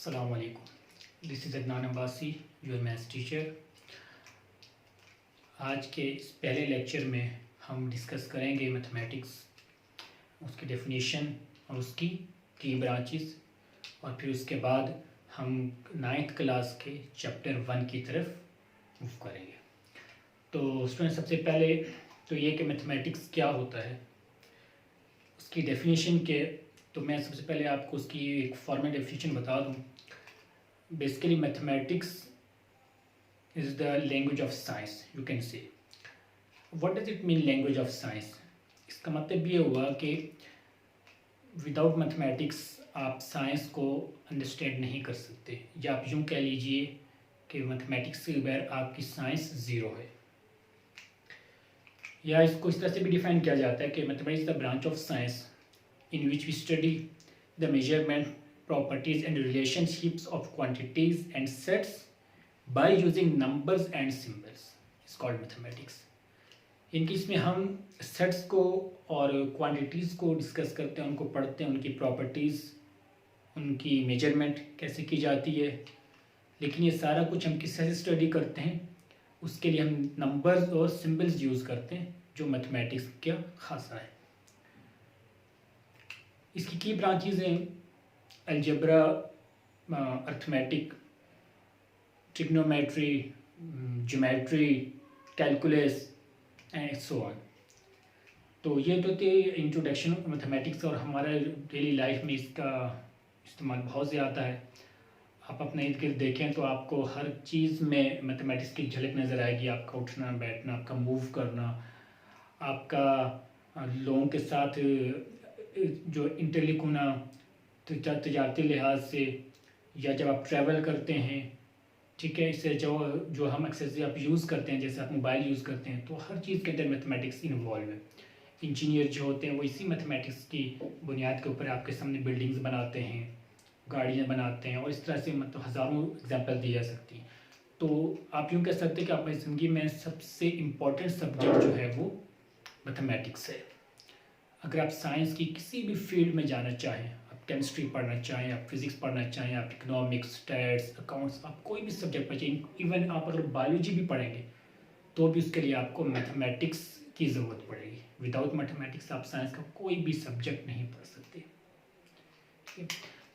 Assalamu alaikum. This is Adnan Abbasi, your maths teacher. आज के इस पहले लेक्चर में हम डिस्कस करेंगे मैथमेटिक्स, उसकी डेफिनेशन और उसकी की ब्रांचेस, और फिर उसके बाद हम 9th क्लास के चैप्टर 1 की तरफ मूव करेंगे। तो स्टूडेंट, सबसे पहले तो ये कि मैथमेटिक्स क्या होता है, उसकी डेफिनेशन के तो मैं सबसे पहले आपको उसकी एक फॉर्मल डेफिनेशन बता दूं। Basically mathematics is the language of science, you can say. What does it mean language of science? इसका मतलब ये हुआ कि विदाउट मैथमेटिक्स आप साइंस को अंडरस्टैंड नहीं कर सकते, या आप यूँ कह लीजिए कि मैथमेटिक्स के बगैर आपकी साइंस ज़ीरो है। या इसको इस तरह से भी डिफाइन किया जाता है कि mathematics the branch of science in which we study the measurement, properties and relationships of quantities and sets by using numbers and symbols is called mathematics. इनकी इसमें हम सेट्स को और क्वांटिटीज़ को डिस्कस करते हैं, उनको पढ़ते हैं, उनकी प्रॉपर्टीज़, उनकी मेजरमेंट कैसे की जाती है। लेकिन ये सारा कुछ हम किस तरह से स्टडी करते हैं, उसके लिए हम नंबर्स और सिम्बल्स यूज़ करते हैं, जो मैथमेटिक्स का खासा है। इसकी की ब्रांचेज हैं algebra, arithmetic, trigonometry, geometry, calculus and so on. तो ये तो थे इंट्रोडक्शन ऑफ मैथमेटिक्स, और हमारे डेली लाइफ में इसका इस्तेमाल बहुत ज़्यादा है। आप अपने इर्द गिर्द देखें तो आपको हर चीज़ में मैथमेटिक्स की झलक नज़र आएगी। आपका उठना बैठना, आपका मूव करना, आपका लोगों के साथ जो इंटरलिंक होना तजारती लिहाज से, या जब आप ट्रैवल करते हैं, ठीक है, इससे जो हम एक्सेस आप यूज़ करते हैं, जैसे आप मोबाइल यूज़ करते हैं, तो हर चीज़ के अंदर मैथमेटिक्स इन्वॉल्व है। इंजीनियर जो होते हैं वो इसी मैथमेटिक्स की बुनियाद के ऊपर आपके सामने बिल्डिंग्स बनाते हैं, गाड़ियाँ बनाते हैं, और इस तरह से मतलब हज़ारों एग्जाम्पल दी जा सकती हैं। तो आप यूँ कह सकते हैं कि आपकी ज़िंदगी में सबसे इम्पोर्टेंट सब्जेक्ट जो है वो मैथमेटिक्स है। अगर आप साइंस की किसी भी फील्ड में जाना चाहें, आप केमिस्ट्री पढ़ना चाहें, आप फिज़िक्स पढ़ना चाहें, आप इकोनॉमिक्स, स्टैट्स, अकाउंट्स, आप कोई भी सब्जेक्ट पढ़ें, इवन आप अगर बायोलॉजी भी पढ़ेंगे तो भी उसके लिए आपको मैथमेटिक्स की ज़रूरत पड़ेगी। विदाउट मैथमेटिक्स आप साइंस का कोई भी सब्जेक्ट नहीं पढ़ सकते।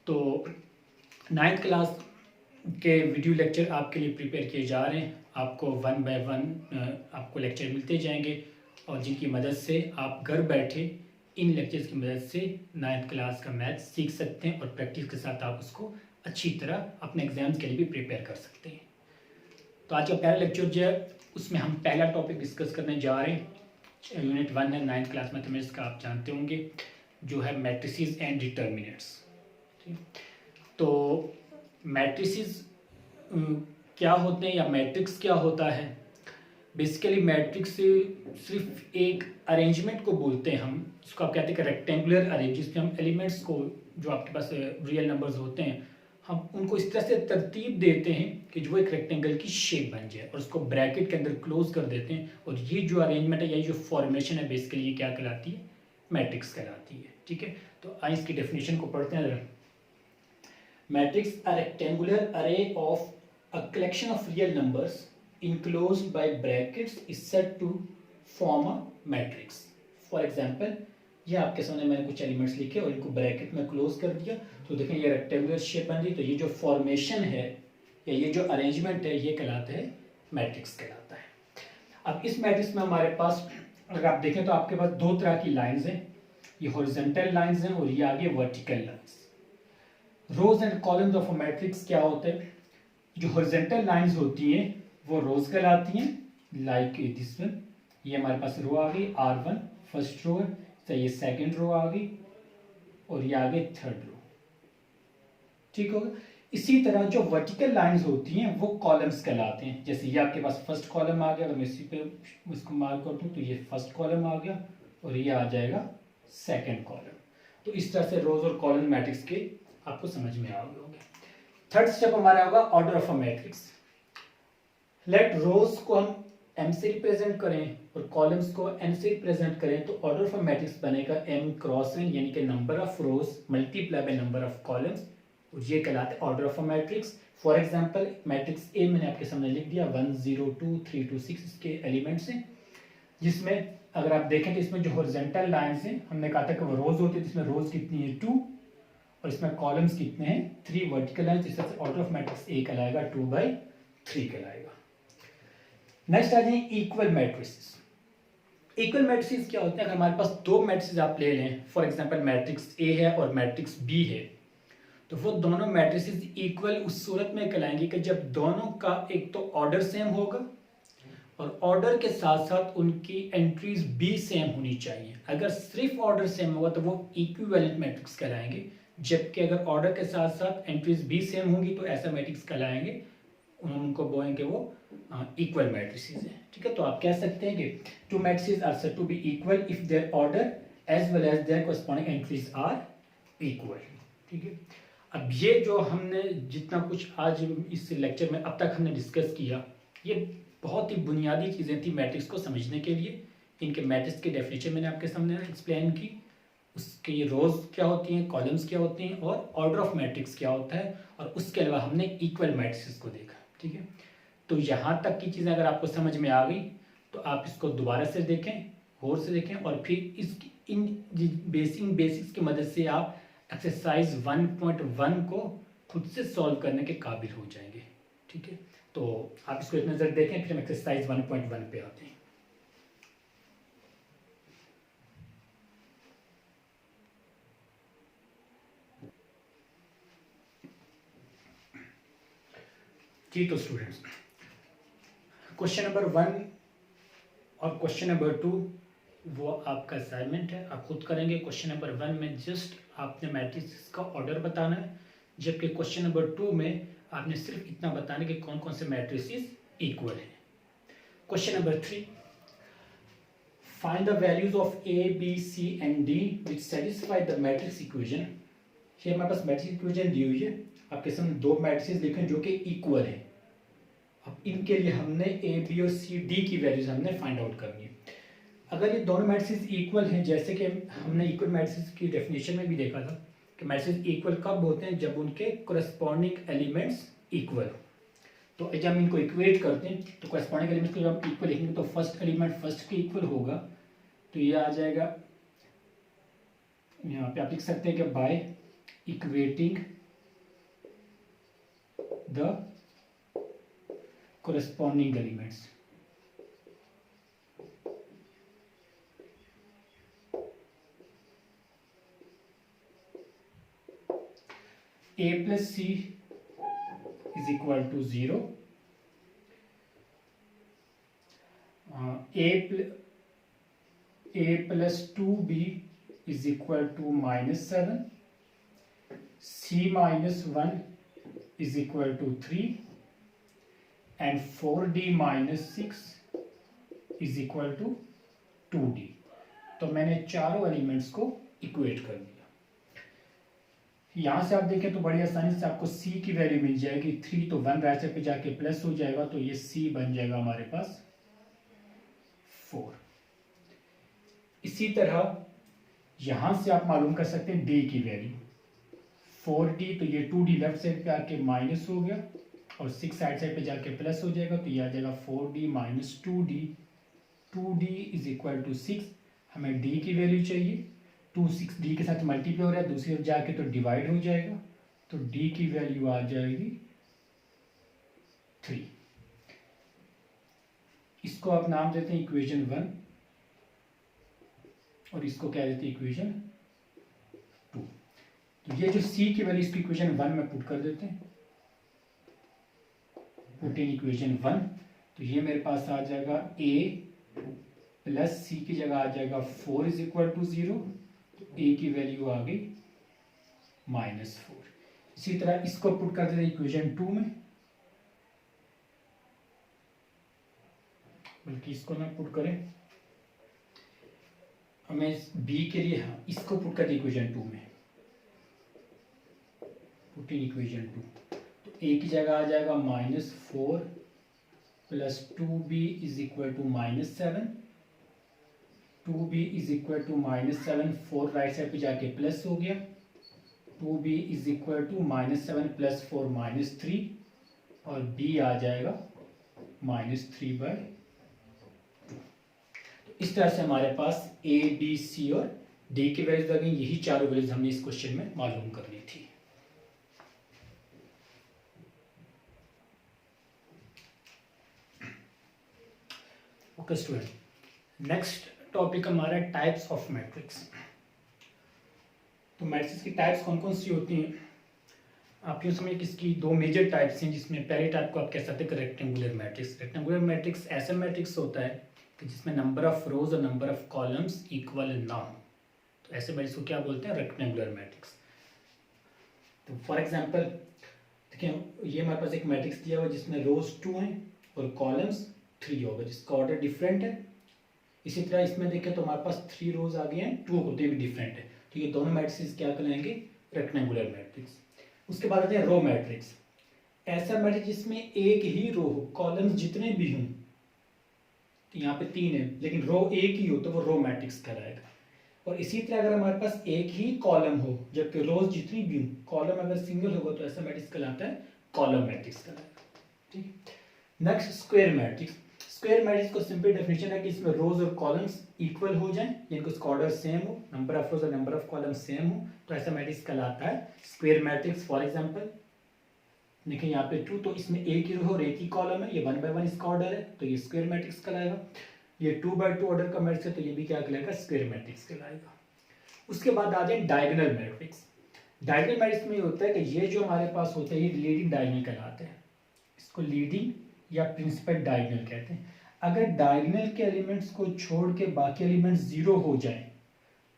तो 9th क्लास के वीडियो लेक्चर आपके लिए प्रिपेयर किए जा रहे हैं। आपको 1 बाय 1 आपको लेक्चर मिलते जाएंगे, और जिनकी मदद से आप घर बैठे इन लेक्चर्स की मदद से 9th क्लास का मैथ सीख सकते हैं, और प्रैक्टिस के साथ आप उसको अच्छी तरह अपने एग्जाम्स के लिए भी प्रिपेयर कर सकते हैं। तो आज का पहला लेक्चर जो है उसमें हम पहला टॉपिक डिस्कस करने जा रहे हैं। यूनिट 1 है 9th क्लास मैथमेटिक्स का, आप जानते होंगे, जो है मैट्रिसेस एंड डिटर्मिनेंट्स। तो मैट्रिसेस क्या होते हैं, या मैट्रिक्स क्या होता है? बेसिकली मैट्रिक्स सिर्फ एक अरेंजमेंट को बोलते हैं हम, उसको आप कहते हैं कि रेक्टेंगुलर अरेंज, जिसमें हम एलिमेंट्स को, जो आपके पास रियल नंबर्स होते हैं, हम उनको इस तरह से तरतीब देते हैं कि जो एक रेक्टेंगल की शेप बन जाए, और उसको ब्रैकेट के अंदर क्लोज कर देते हैं। और ये जो अरेंजमेंट है, ये जो फॉर्मेशन है, बेसिकली ये क्या कहलाती है? मैट्रिक्स कहलाती है। ठीक है, तो आइए इसकी डेफिनेशन को पढ़ते हैं। मैट्रिक्स अ रेक्टेंगुलर अरे of a collection of real numbers enclosed by brackets is said to form a matrix. For example, ये आपके सामने मैंने कुछ एलिमेंट्स लिखे और इनको ब्रैकेट में क्लोज कर दिया, तो देखें ये रेक्टेंगुलर शेप बन रही। तो ये जो फॉर्मेशन है, या ये जो अरेंजमेंट है, ये कहलाता है मैट्रिक्स कहलाता है। अब इस मैट्रिक्स में हमारे पास अगर आप देखें तो आपके पास दो तरह की लाइंस हैं, ये हॉरिजॉन्टल लाइंस हैं और ये आगे vertical lines. Rows and columns of a matrix क्या होते हैं? जो हॉरिजॉन्टल लाइंस होती हैं वो रोज कहलाती हैं, लाइक दिस वन। ये हमारे पास रो आ गई, R1 फर्स्ट रो है, तो ये सेकंड रो आ गई, और ये आ गई थर्ड रो। ठीक होगा। इसी तरह जो वर्टिकल लाइंस होती हैं वो कॉलम्स कहलाते हैं। जैसे ये आपके पास फर्स्ट कॉलम आ गया, अगर मैं इसी पे इसको मार्क कर दूं तो ये फर्स्ट कॉलम आ गया, और ये आ जाएगा सेकेंड कॉलम। तो इस तरह से रोज और कॉलम मैट्रिक्स के आपको समझ में आ गए होंगे। थर्ड स्टेप हमारा होगा order of a matrix. Let rows को हम m से रिप्रेजेंट करें और कॉलम्स को n से रिप्रेजेंट करें, तो ऑर्डर ऑफ अ मैट्रिक्स बनेगा m क्रॉस n, यानी कि number of rose multiply by number of columns और ये कहलाते हैं order of a matrix. For example matrix A मैंने आपके सामने लिख दिया 1 0 2 3 2 6 इसके एलिमेंट्स हैं, जिसमें अगर आप देखें तो इसमें जो हॉरिजॉन्टल लाइंस हैं हमने कहा था कि वो रोज होती है, इसमें रोज कितनी है 2 और इसमें कॉलम्स कितने हैं 3 वर्टिकल लाइंस, इस तरह से ऑर्डर ऑफ मैट्रिक्स ए कहलाएगा 2/3 कहलाएगा। नेक्स्ट आ जाए इक्वल मैट्रिसेस। इक्वल मैट्रिसेस क्या होते हैं? अगर हमारे पास दो मैट्रिसेस आप ले लें, फॉर एग्जांपल मैट्रिक्स ए है और मैट्रिक्स बी है, तो वो दोनों मैट्रिसेस इक्वल उस सूरत में कहलाएंगे कि जब दोनों का एक तो ऑर्डर सेम होगा और ऑर्डर के साथ साथ उनकी एंट्रीज भी सेम होनी चाहिए। अगर सिर्फ ऑर्डर सेम होगा तो वो इक्विवेलेंट मैट्रिक्स कहलाएंगे, जबकि अगर ऑर्डर के साथ साथ एंट्रीज भी सेम होंगी तो ऐसा मैट्रिक्स कहलाएंगे, उनको बोलेंगे वो इक्वल मैट्रिसेस है। ठीक है, तो आप कह सकते हैं कि two matrices are said to be equal if their order as well as their corresponding entries are equal. ठीक है, अब ये जो हमने जितना कुछ आज इस लेक्चर में अब तक हमने डिस्कस किया, ये बहुत ही बुनियादी चीज़ें थी मैट्रिक्स को समझने के लिए। इनके मैट्रिक्स की डेफिनेशन मैंने आपके सामने एक्सप्लेन की, उसके ये रोज क्या होती हैं, कॉलम्स क्या होती हैं और ऑर्डर ऑफ मैट्रिक्स क्या होता है, और उसके अलावा हमने इक्वल मैट्रिक्स को देखा। ठीक है, तो यहाँ तक की चीज़ें अगर आपको समझ में आ गई तो आप इसको दोबारा से देखें, गौर से देखें, और फिर इसकी इन बेसिक्स की मदद से आप एक्सरसाइज 1.1 को खुद से सॉल्व करने के काबिल हो जाएंगे। ठीक है, तो आप इसको एक नज़र देखें, फिर हम एक्सरसाइज 1.1 पे आते हैं। जी तो स्टूडेंट्स, क्वेश्चन नंबर 1 और क्वेश्चन नंबर 2 वो आपका असाइनमेंट है, आप खुद करेंगे। क्वेश्चन नंबर 1 में जस्ट आपने मैट्रिक्स का ऑर्डर बताना है, जबकि क्वेश्चन नंबर 2 में आपने सिर्फ इतना बताना कि कौन कौन से मैट्रिसेस इक्वल हैं। Question number 3, find the values of A B C and D which satisfy the matrix equation. ये हमारे पास मैट्रिक्स इक्वेशन दी हुई है, आपके सामने दो मैट्रिसेस लिखे जो कि इक्वल है। अब इनके लिए हमने ए बी और सी डी की वैल्यूज हमने फाइंड आउट करनी है। अगर ये दोनों मैट्रिसेस इक्वल हैं, जैसे कि हमने इक्वल मैट्रिसेस की डेफिनेशन में भी देखा था कि मैट्रिसेस इक्वल कब होते हैं, जब उनके कोरेस्पोंडिंग एलिमेंट्स इक्वल हो। तो जब हम इनको इक्वेट करते हैं तो कोरेस्पोंडिंग एलिमेंट्स को जब इक्वल लिखेंगे तो फर्स्ट एलिमेंट फर्स्ट के इक्वल होगा, तो ये आ जाएगा, यहाँ पे आप लिख सकते हैं कि by equating the corresponding elements. A plus C is equal to 0, A plus 2B is equal to -7, C minus 1 is equal to 3 and 4D minus 6 is equal to 2D। तो मैंने चारों एलिमेंट्स को इक्वेट कर दिया। यहाँ से आप देखें तो बड़ी आसानी से आपको C की वैल्यू मिल जाएगी 3, तो 1 राइट साइड पे जाके प्लस हो जाएगा, तो ये C बन जाएगा हमारे पास 4। इसी तरह यहाँ से आप मालूम कर सकते हैं D की वैल्यू 4D, तो ये 2D लेफ्ट साइड पे आके माइनस हो गया और 6 राइट साइड पे जाके प्लस हो जाएगा, तो ये आ जाएगा 4D minus 2D, 2D is equal to 6। हमें D की वैल्यू चाहिए, 2 6 डी के साथ मल्टीप्लाई हो रहा है, दूसरी तरफ जाके तो डिवाइड हो जाएगा, तो डी की वैल्यू आ जाएगी 3। इसको आप नाम देते हैं इक्वेशन 1 और इसको क्या देते हैं इक्वेशन 2। तो ये जो सी की वैल्यू इसको इक्वेशन 1 में पुट कर देते हैं, पुट इन इक्वेशन 1, तो ये मेरे पास आ जाएगा a प्लस सी की जगह आ जाएगा 4 इज इक्वल टू 0, ए की वैल्यू आ गई -4। इसी तरह इसको पुट कर देते हैं इक्वेशन 2 में, बल्कि इसको ना पुट करें, हमें बी के लिए इसको पुट कर दें इक्वेशन 2 में, पुट इन इक्वेशन 2, तो ए की जगह आ जाएगा -4 plus 2b is equal to -7, 2b is equal to -7, 4 right side पे जाके प्लस हो गया, 2b इज इक्वल टू -7 + 4 -3 और b आ जाएगा -3/2। इस तरह से हमारे पास a b c और d की वैल्यूज आ गई। यही चारों वैल्यूज हमने इस क्वेश्चन में मालूम कर ली थी। ओके स्टूडेंट, नेक्स्ट टॉपिक हमारा टाइप्स ऑफ मैट्रिक्स। तो मैट्रिक्स की टाइप्स कौन कौन सी होती हैं? आप यूँ समझिए कि इसकी दो मेजर टाइप्स हैं, जिसमें पहले टाइप को आप कह सकते हैं रेक्टेंगुलर मैट्रिक्स। रेक्टेंगुलर मैट्रिक्स ऐसा मैट्रिक्स होता है कि जिसमें नंबर ऑफ रोज और नंबर ऑफ कॉलम्स इक्वल ना हो, तो ऐसे मैट्रिक्स को क्या बोलते हैं? Rectangular matrix. तो फॉर एग्जांपल देखिए, ये हमारे पास एक मैट्रिक्स दिया हुआ है जिसमें रोज 2 हैं और कॉलम्स 3 होगा, जिसका ऑर्डर डिफरेंट है। इसी तरह इसमें देखें तो हमारे पास 3 रोज आ गए हैं, 2 होते भी डिफरेंट है। तो ये दोनों मैट्रिक्स क्या कहलाएंगे? Rectangular matrix. उसके बाद आते हैं रो मैट्रिक्स। ऐसा मैट्रिक्स जिसमें एक ही रो हो, कॉलम्स जितने भी हों, तो यहाँ पे 3 है लेकिन रो एक ही हो तो वो रो मैट्रिक्स कहलाएगा। और इसी तरह अगर हमारे पास एक ही कॉलम हो जबकि रोज जितनी भी हो, कॉलम अगर सिंगल होगा तो ऐसा मैट्रिक्स कहलाता है कॉलम मैट्रिक्स कहलाएगा। ठीक। Next square matrix. Square matrix को सिंपल डेफिनेशन है कि इसमें रोज और कॉलम्स इक्वल हो जाएं, यानी कि उसका ऑर्डर सेम हो, नंबर ऑफ रोज और नंबर ऑफ कॉलम्स सेम हो, तो ऐसा मैट्रिक्स कहलाता है स्क्वायर मैट्रिक्स। फॉर एग्जांपल देखिए यहाँ पे 2, तो इसमें एक ही रो और एक ही कॉलम है, ये 1/1 इसका ऑर्डर है, तो ये स्क्वायर मैट्रिक्स कहलाएगा। ये 2/2 ऑर्डर का मैट्रिक्स है, तो ये भी क्या कहलाएगा? स्क्वायर मैट्रिक्स कहलाएगा। उसके बाद आ जाए डायगोनल मैट्रिक्स। डायगोनल मैट्रिक्स में ये होता है कि ये जो हमारे पास होता है ये लीडिंग डायगोनल कहलाते हैं। इसको लीडिंग या प्रिंसिपल डायगोनल कहते हैं। अगर डायगोनल के एलिमेंट्स को छोड़ के बाकी एलिमेंट्स 0 हो जाएं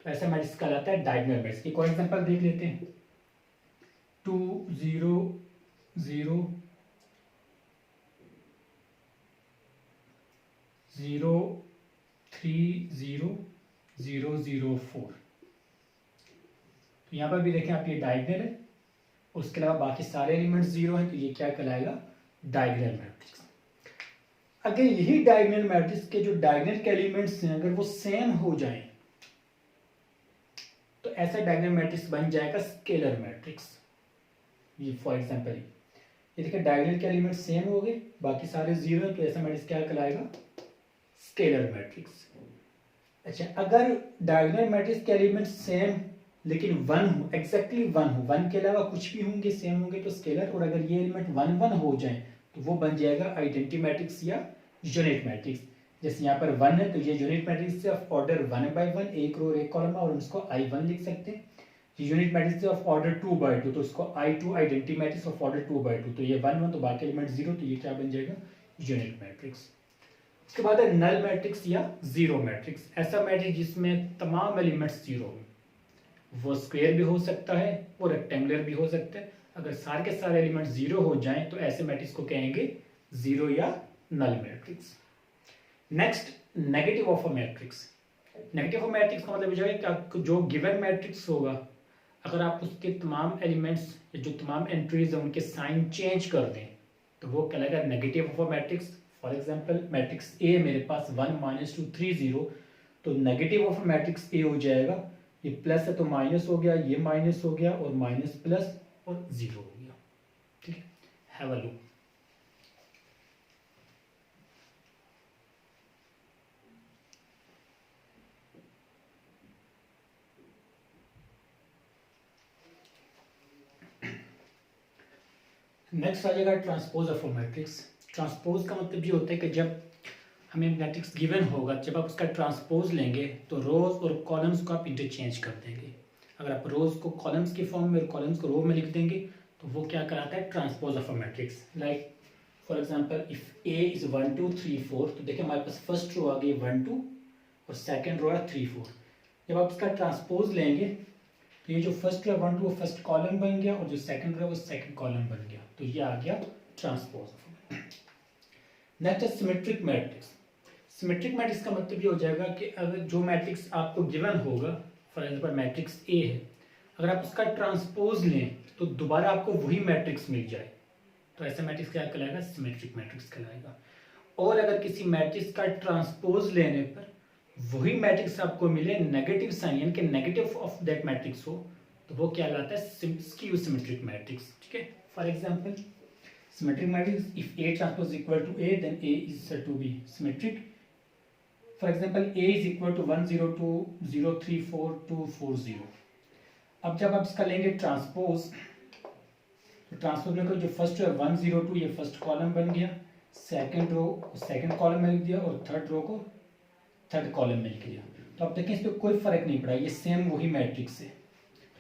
तो ऐसा मैट्रिक्स कहलाता है डायगोनल मैट्रिक्स। एक और एग्जांपल देख लेते हैं। 2 0 0 0 3 0 0 0 4। तो यहाँ पर भी देखें आप, ये डायगोनल है, उसके अलावा बाकी सारे एलिमेंट्स 0 हैं, तो ये क्या कहलाएगा? Diagonal matrix. अगर यही डायगोनल मैट्रिक्स के जो डायगोनल के एलिमेंट्स हैं अगर वो सेम हो जाएं तो ऐसा डायगोनल मैट्रिक्स बन जाएगा स्केलर मैट्रिक्स। ये फॉर एग्जांपल ये देखिए, डायगोनल के एलिमेंट सेम हो गए, बाकी सारे 0 हैं, तो ऐसा मैट्रिक्स क्या कहलाएगा? Scalar matrix. अच्छा, अगर डायगोनल मैट्रिक्स के एलिमेंट सेम लेकिन 1 हो, एग्जैक्टली 1 हो, 1 के अलावा कुछ भी होंगे सेम होंगे तो स्केलर, और अगर ये एलिमेंट 1 1 हो जाए तो वो बन जाएगा आइडेंटिटी मैट्रिक्स या यूनिट मैट्रिक्स। जैसे यहाँ पर 1 है तो ये यूनिट मैट्रिक्स ऑफ ऑर्डर 1/1, एक रो एक कॉलम और उसको I1 लिख सकते हैं। यूनिट मैट्रिक्स ऑफ ऑर्डर 2/2 तो उसको I2 identity matrix of order 2/2, तो ये 1 1 तो बाकी एलिमेंट 0, तो ये क्या बन जाएगा? Unit matrix. उसके बाद है नल मैट्रिक्स या जीरो मैट्रिक्स। ऐसा मैट्रिक्स जिसमें तमाम एलिमेंट्स 0 हो, वो स्क्वायर भी हो सकता है और रेक्टेंगुलर भी हो सकता है। अगर सारे के सारे एलिमेंट्स 0 हो जाएं तो ऐसे मैट्रिक्स को कहेंगे जीरो या null matrix. Next, negative of a matrix. Negative of matrix का मतलब है कि जो गिवन मैट्रिक्स होगा अगर आप उसके तमाम एलिमेंट्स या जो तमाम एंट्रीज हैं उनके साइन चेंज कर दें तो वो कहलाएगा negative of a matrix. For example matrix A मेरे पास 1 -2 3 0, तो नेगेटिव ऑफ मैट्रिक्स ए हो जाएगा, ये प्लस है तो माइनस हो गया, ये माइनस हो गया और माइनस प्लस और 0 हो गया। ठीक है, हैव अ लुक। नेक्स्ट आ जाएगा transpose of a matrix. Transpose का मतलब ये होता है कि जब हमें मैट्रिक्स गिवन होगा, जब आप उसका ट्रांसपोज लेंगे तो रोज और कॉलम्स को आप इंटरचेंज कर देंगे। अगर आप रोज को कॉलम्स के फॉर्म में और कॉलम्स को रो में लिख देंगे तो वो क्या कराता है? Transpose of a matrix. Like for example if A is 1 2 3 4, तो देखिए हमारे पास फर्स्ट रो आ गई 1 2 और सेकंड रो है 3 4। जब आप इसका ट्रांसपोज लेंगे तो ये जो फर्स्ट रो 1 2 वो फर्स्ट कॉलम बन गया और जो सेकंड रो वो सेकंड कॉलम बन गया, तो ये आ गया ट्रांसपोज। नेक्स्ट है सिमेट्रिक मैट्रिक्स। सिमेट्रिक मैट्रिक्स का मतलब ये हो जाएगा कि अगर जो मैट्रिक्स आपको गिवन होगा, फॉर एग्जांपल मैट्रिक्स ए है, अगर आप उसका ट्रांसपोज लें तो दोबारा आपको वही मैट्रिक्स मिल जाए तो ऐसा मैट्रिक्स क्या कहलाएगा? सिमेट्रिक मैट्रिक्स कहलाएगा। और अगर किसी मैट्रिक्स का ट्रांसपोज लेने पर वही मैट्रिक्स आपको मिले नेगेटिव साइन, यानी कि नेगेटिव ऑफ दैट मैट्रिक्स हो, तो वो क्या कहलाता है स्क्यू सिमेट्रिक मैट्रिक्स। ठीक है, for example symmetric matrix if A transpose equal to A then A is said to be symmetric. For example A is equal to 1 0 2 0 3 4 2 4 0। अब जब आप इसका लेंगे ट्रांसपोज, तो ट्रांसपोज में जो फर्स्ट है 1 0 2 ये फर्स्ट कॉलम बन गया, सेकंड रो सेकंड कॉलम में लिख दिया और थर्ड रो को थर्ड कॉलम में लिख दिया। तो आप देखें इस पर कोई फर्क नहीं पड़ा, ये सेम वही मैट्रिक्स है।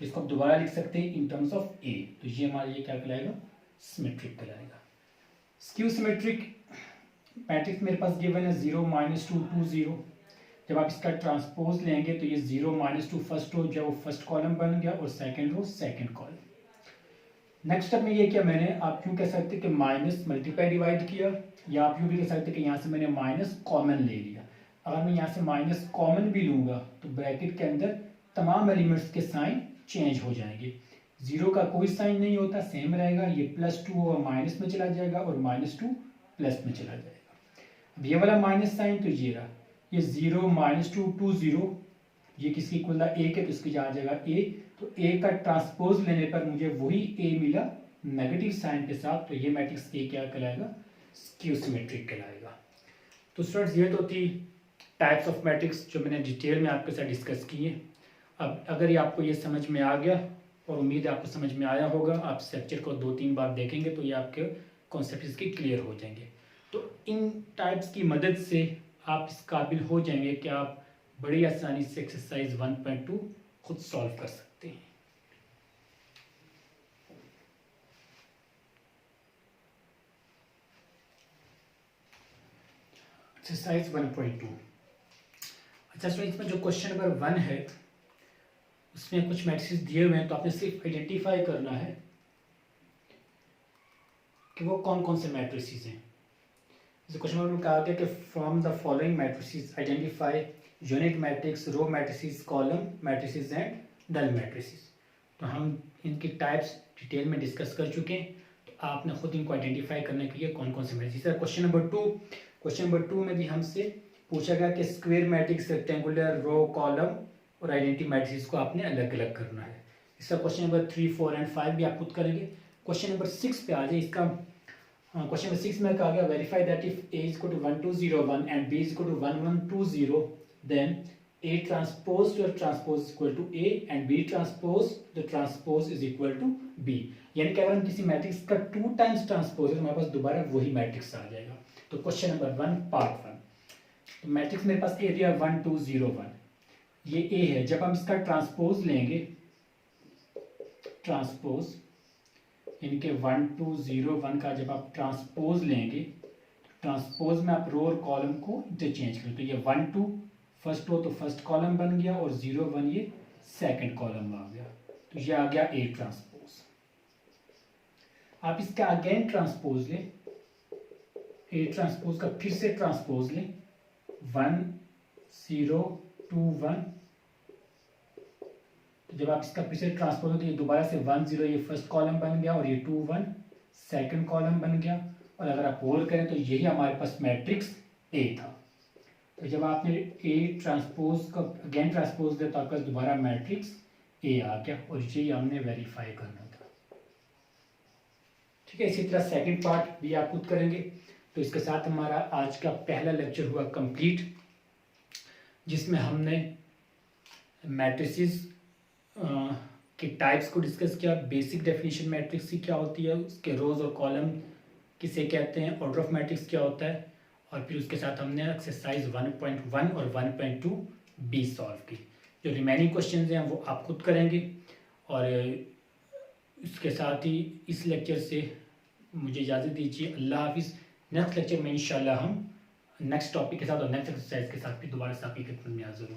तो इसको आप दोबारा लिख सकते हैं इन टर्म्स ऑफ A। तो ये हमारा ये क्या कहलाएगा, सिमेट्रिक कहलाएगा। स्क्यू सिमेट्रिक मैट्रिक्स मेरे पास गिवन है 0 -2 2 0। जब आप इसका ट्रांसपोज लेंगे तो ये 0 -2 फर्स्ट रो जो फर्स्ट कॉलम बन गया और second row second column. Next step में ये किया मैंने, आप यूँ कह सकते कि माइनस मल्टीप्लाई डिवाइड किया, या आप यूँ भी कह सकते कि यहाँ से मैंने माइनस कॉमन ले लिया। अगर मैं यहाँ से माइनस कॉमन भी लूँगा तो ब्रैकेट के अंदर तमाम एलिमेंट्स के साइन चेंज हो जाएंगे। 0 का कोई साइन नहीं होता, सेम रहेगा। ये +2 होगा माइनस में चला जाएगा और -2 प्लस में चला जाएगा। अब ये वाला माइनस साइन तो ये रहा, ये 0 -2 2 0 ये किसकी इक्वल था, A के, तो इसकी आ जाएगा A। तो A का ट्रांसपोज लेने पर मुझे वही A मिला नेगेटिव साइन के साथ। तो ये मैट्रिक्स A क्या कहलाएगा, स्क्यू सिमेट्रिक कहलाएगा। तो स्टूडेंट्स ये तो थी टाइप्स ऑफ मैट्रिक्स जो मैंने डिटेल में आपके साथ डिस्कस किए। अब अगर ये आपको ये समझ में आ गया, और उम्मीद है आपको समझ में आया होगा, आप इस लेक्चर को 2-3 बार देखेंगे तो ये आपके कॉन्सेप्ट इसके क्लियर हो जाएंगे। तो इन टाइप्स की मदद से आप इस काबिल हो जाएंगे कि आप बड़ी आसानी से एक्सरसाइज 1.2 खुद सॉल्व कर सकते हैं। एक्सरसाइज 1.2। अच्छा स्टूडेंट, इसमें जो क्वेश्चन नंबर 1 है उसमें कुछ मैट्रिक्स दिए हुए हैं, तो आपने सिर्फ आइडेंटिफाई करना है कि वो कौन कौन से मैट्रिसेस हैं। जैसे क्वेश्चन नंबर में कहा गया कि from the following matrices identify unit matrix, row matrices, column matrices and null matrices. तो हम इनकी टाइप्स डिटेल में डिस्कस कर चुके हैं, तो आपने खुद इनको आइडेंटिफाई करने के लिए कौन कौन से मैट्रिसेस। क्वेश्चन नंबर 2 में भी हमसे पूछा गया कि स्क्वायर मैट्रिक्स, रेक्टेंगुलर, रो, कॉलम और आइडेंटिटी मैट्रिसेस को आपने अलग अलग करना है। इसका क्वेश्चन नंबर 3, 4 एंड 5 भी आप खुद करेंगे। क्वेश्चन नंबर 6 पे आ जाए। इसका क्वेश्चन नंबर 6 में कहा गया verify that if A = 1 2 0 1 and B = 1 1 2 0 then A transpose to transpose is equal to A and B transpose the transpose is equal to B। यानी कि अगर हम किसी मैट्रिक्स का 2 टाइम्स ट्रांसपोज है तो हमारे पास दोबारा वही मैट्रिक्स आ जाएगा। तो क्वेश्चन नंबर 1 पार्ट 1, तो मैट्रिक्स मेरे पास A दिया 1 2 0 1, ये A है। जब हम इसका ट्रांसपोज लेंगे, ट्रांसपोज इनके 1 2 0 1 का जब आप ट्रांसपोज लेंगे, ट्रांसपोज में आप रो और कॉलम को इंटरचेंज करें। तो ये 1 2 फर्स्ट रो तो फर्स्ट कॉलम बन गया और 0 1 ये सेकंड कॉलम आ गया। तो ये आ गया A ट्रांसपोज। आप इसका अगेन ट्रांसपोज लें, A ट्रांसपोज का फिर से ट्रांसपोज लें, 1 0 2 1। तो जब आप इसका फिर से ट्रांसपोज हो तो ये दोबारा से 1 0 ये फर्स्ट कॉलम बन गया और ये 2 1 सेकंड कॉलम बन गया। और अगर आप होल करें तो यही हमारे पास मैट्रिक्स A था। तो जब आपने A ट्रांसपोज का अगेन ट्रांसपोज दिया तो आपका दोबारा मैट्रिक्स A आ गया, और यही हमने वेरीफाई करना था। ठीक है, इसी तरह सेकंड पार्ट भी आप खुद करेंगे। तो इसके साथ हमारा आज का पहला लेक्चर हुआ कंप्लीट, जिसमें हमने मैट्रिसेस के टाइप्स को डिस्कस किया, बेसिक डेफिनेशन मैट्रिक्स की क्या होती है, उसके रोज और कॉलम किसे कहते हैं, ऑर्डर ऑफ मैट्रिक्स क्या होता है, और फिर उसके साथ हमने एक्सरसाइज 1.1 और 1.2 भी सॉल्व की। जो रिमेनिंग क्वेश्चंस हैं वो आप खुद करेंगे। और इसके साथ ही इस लेक्चर से मुझे इजाज़त दीजिए। अल्लाह हाफिज़। नेक्स्ट लेक्चर में इंशाल्लाह हम नेक्स्ट टॉपिक के साथ और नेक्स्ट एक्सरसाइज के साथ भी दोबारा से आपकी खिदमत में हाजिर होंगे।